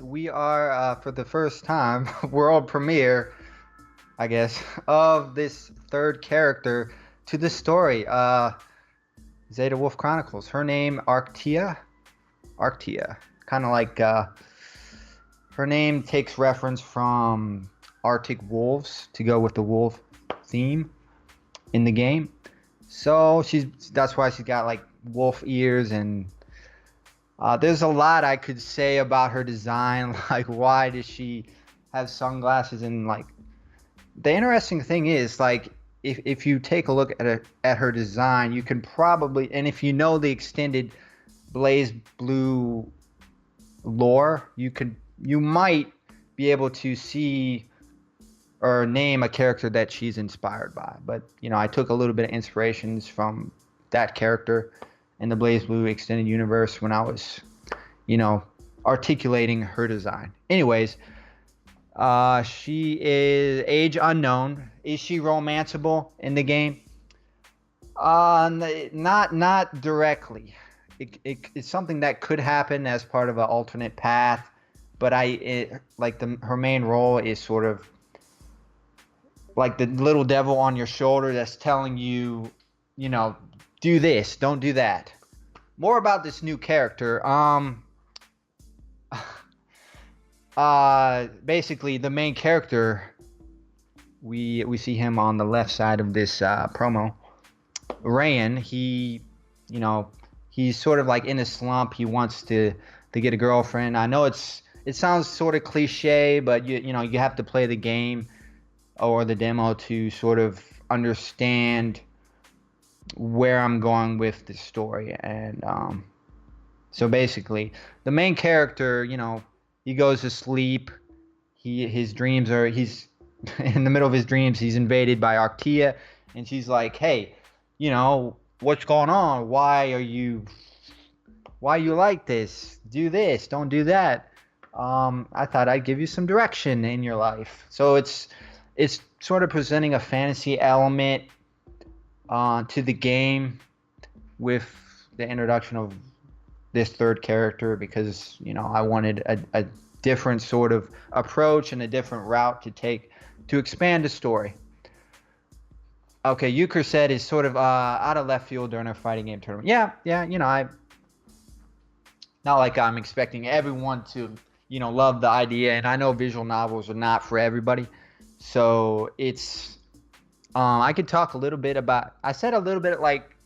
We are, for the first time, world premiere, I guess, of this third character to the story. Zeta Wolf Chronicles. Her name, Arctia. Arctia. Kind of like, her name takes reference from Arctic wolves to go with the wolf theme in the game. So that's why she's got like wolf ears and there's a lot I could say about her design. Like, why does she have sunglasses? And like, the interesting thing is, like, if you take a look at her design, you can probably, and if you know the extended Blaze Blue lore, you might be able to see or name a character that she's inspired by. But I took a little bit of inspirations from that character in the Blaze Blue extended universe when I was, you know, articulating her design. Anyways, she is age unknown. Is she romanceable in the game? Not directly. It's something that could happen as part of an alternate path, but her main role is sort of like the little devil on your shoulder that's telling you, do this, don't do that. More about this new character. Basically the main character, we see him on the left side of this promo. Ryan, you know, he's sort of like in a slump. He wants to get a girlfriend. I know it sounds sort of cliche, but you have to play the game or the demo to sort of understand where I'm going with the story. And so basically, the main character, he goes to sleep. His dreams are he's in the middle of his dreams. He's invaded by Arctia, and she's like, "Hey, what's going on? Why you like this? Do this, don't do that. I thought I'd give you some direction in your life." So it's sort of presenting a fantasy element to the game with the introduction of this third character, because I wanted a different sort of approach and a different route to take to expand the story. Okay, Euchre said is sort of out of left field during a fighting game tournament. Yeah, I not like I'm expecting everyone to love the idea, and I know visual novels are not for everybody. So it's I could talk a little bit about. I said a little bit like,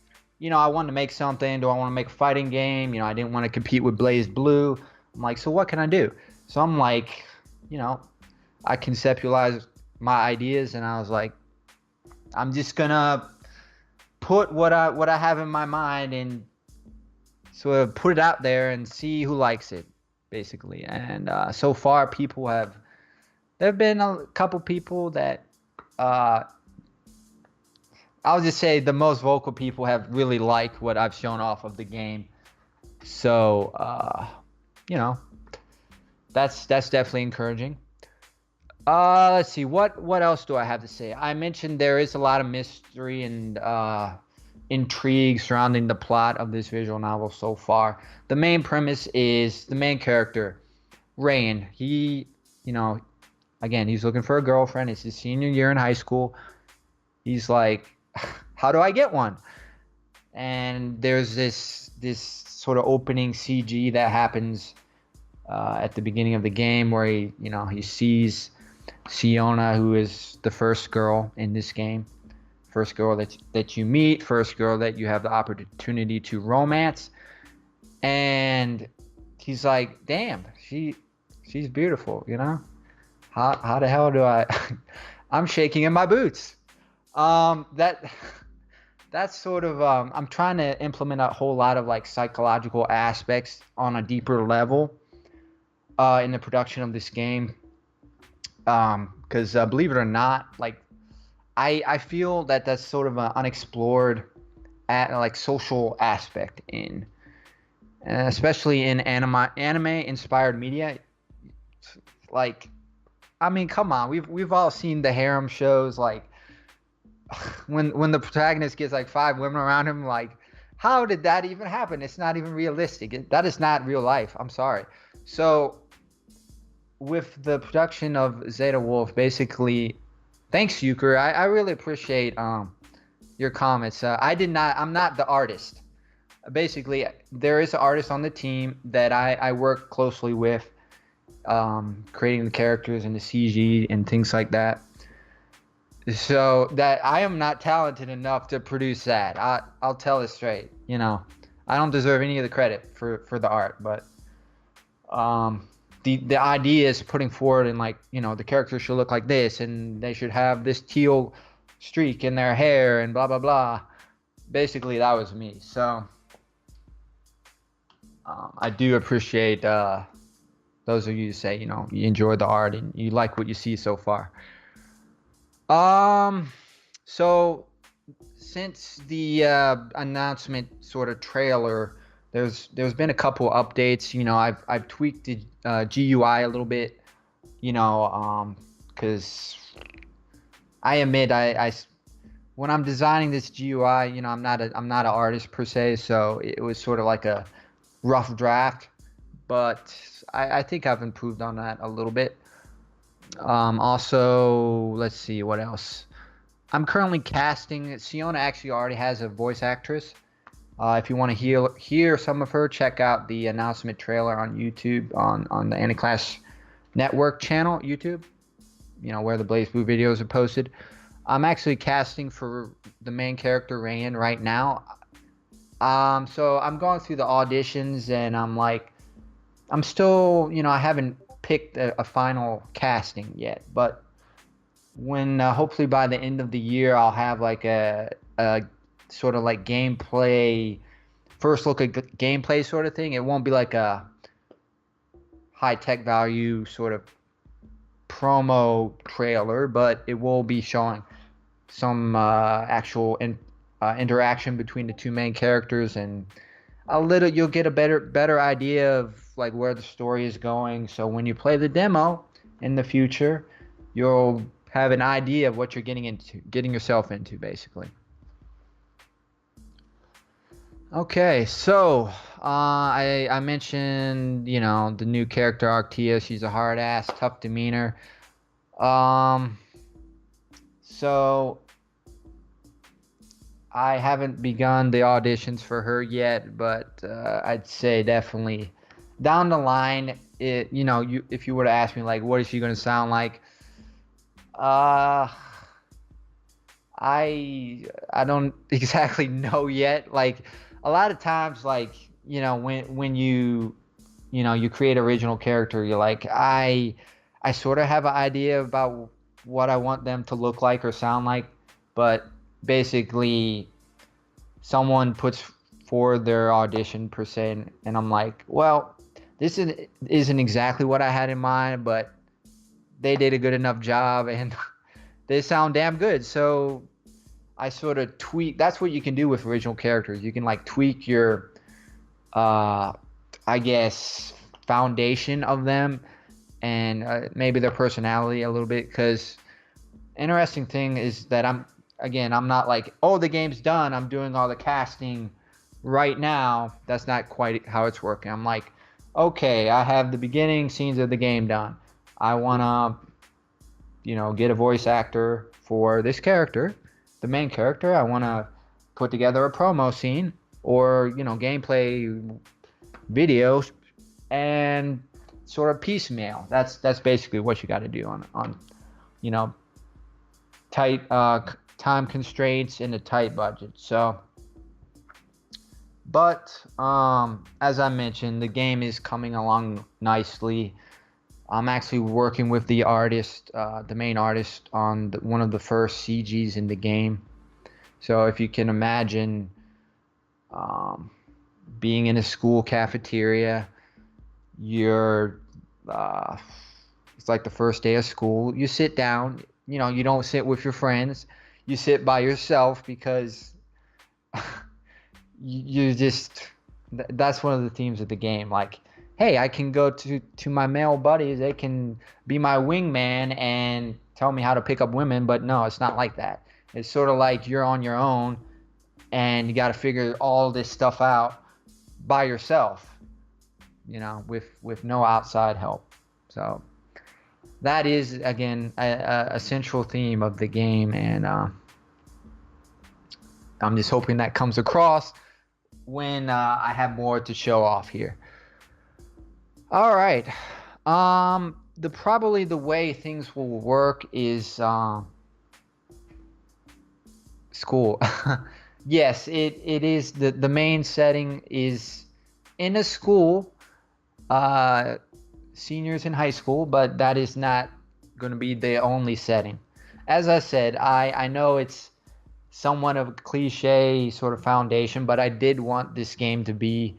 I wanted to make something. Do I want to make a fighting game? I didn't want to compete with Blaze Blue. I'm like, so what can I do? So I'm like, I conceptualized my ideas, and I was like, I'm just gonna put what I have in my mind and sort of put it out there and see who likes it, basically. And so far, there have been a couple people that I'll just say the most vocal people have really liked what I've shown off of the game. So, that's definitely encouraging. Let's see, what else do I have to say? I mentioned there is a lot of mystery and intrigue surrounding the plot of this visual novel so far. The main premise is the main character, Rain. He, again, he's looking for a girlfriend. It's his senior year in high school. He's like, how do I get one? And there's this sort of opening CG that happens at the beginning of the game where he sees Siona, who is the first girl in this game, first girl that you meet, first girl that you have the opportunity to romance, and he's like, damn, she's beautiful, how the hell do I I'm shaking in my boots. That's sort of I'm trying to implement a whole lot of like psychological aspects on a deeper level in the production of this game, because believe it or not, like I feel that that's sort of an unexplored like social aspect in especially in anime inspired media. Like, I mean, come on, we've all seen the harem shows, like when the protagonist gets like 5 women around him. Like, how did that even happen? It's not even realistic. That is not real life. I'm sorry. So with the production of Zeta Wolf, basically, thanks, Euchre. I really appreciate your comments. I'm not the artist. Basically, there is an artist on the team that I work closely with, creating the characters and the CG and things like that. So that I am not talented enough to produce that. I'll tell it straight. I don't deserve any of the credit for the art, but the idea is putting forward, and like, the characters should look like this, and they should have this teal streak in their hair, and blah blah blah. Basically, that was me. So I do appreciate those of you who say, you enjoy the art and you like what you see so far. So since the announcement sort of trailer, there's been a couple updates. I've tweaked the GUI a little bit. Because I admit when I'm designing this GUI, I'm not an artist per se, so it was sort of like a rough draft, but I think I've improved on that a little bit. Also, let's see what else. I'm currently casting. Siona actually already has a voice actress. If you want to hear some of her, check out the announcement trailer on YouTube, on the AniClash Network channel, YouTube, where the Blaze Blue videos are posted. I'm actually casting for the main character, Rayan, right now. So I'm going through the auditions, and I'm still, I haven't picked a final casting yet, but when hopefully by the end of the year, I'll have like a sort of like gameplay, first look at gameplay sort of thing. It won't be like a high tech value sort of promo trailer, but it will be showing some actual interaction between the two main characters, and you'll get a better idea of like where the story is going. So when you play the demo in the future, you'll have an idea of what you're getting yourself into, basically. Okay, so I mentioned, the new character Arctia. She's a hard ass, tough demeanor. So I haven't begun the auditions for her yet, but I'd say definitely down the line, if you were to ask me like, what is she going to sound like? I don't exactly know yet. Like a lot of times, like, when you create original character, you're like, I sort of have an idea about what I want them to look like or sound like, but basically someone puts forward their audition per se, and I'm like, well, this isn't exactly what I had in mind, but they did a good enough job and they sound damn good. So I sort of tweak. That's what you can do with original characters. You can like tweak your I guess foundation of them, and maybe their personality a little bit. Because interesting thing is that I'm not like, oh, the game's done, I'm doing all the casting right now. That's not quite how it's working. I'm like, okay, I have the beginning scenes of the game done. I want to, get a voice actor for this character, the main character. I want to put together a promo scene or, gameplay videos, and sort of piecemeal. That's basically what you got to do on tight time constraints and a tight budget. So, but as I mentioned, the game is coming along nicely. I'm actually working with the artist, the main artist, on one of the first CGs in the game. So if you can imagine being in a school cafeteria, you're it's like the first day of school. You sit down, you don't sit with your friends. You sit by yourself because you just, that's one of the themes of the game. Like, hey, I can go to my male buddies. They can be my wingman and tell me how to pick up women. But no, it's not like that. It's sort of like you're on your own and you got to figure all this stuff out by yourself, with no outside help. So that is again a central theme of the game, and I'm just hoping that comes across when I have more to show off here. All right. The probably the way things will work is school. Yes, it is the main setting is in a school, uh, seniors in high school, but that is not going to be the only setting. As I said, I know it's somewhat of a cliche sort of foundation, but I did want this game to be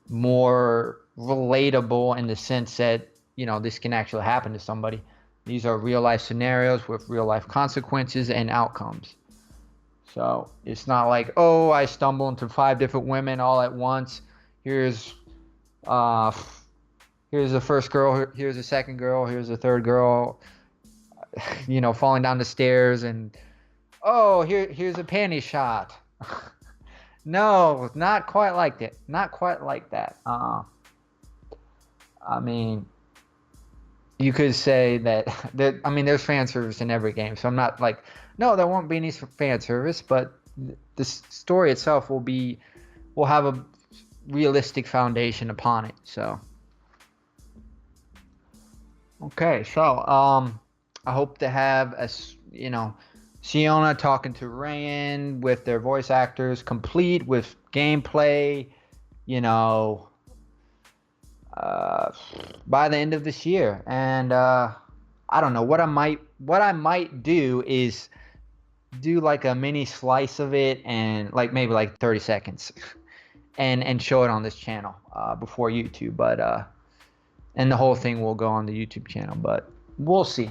more relatable in the sense that, you know, this can actually happen to somebody. These are real life scenarios with real life consequences and outcomes. So it's not like, oh, I stumble into 5 different women all at once. Here's uh here's the first girl, here's the second girl, here's the third girl, you know, falling down the stairs, and oh, here's a panty shot. No, not quite like that. Not quite like that. I mean, you could say that, I mean, there's fan service in every game, so I'm not like, no, there won't be any fan service, but the story itself will have a realistic foundation upon it. So, okay, so I hope to have you know, Siona talking to Rayan with their voice actors, complete with gameplay, you know, uh, by the end of this year. And I don't know what I might do is do like a mini slice of it, and like maybe like 30 seconds, and show it on this channel before YouTube. But and the whole thing will go on the YouTube channel, but we'll see.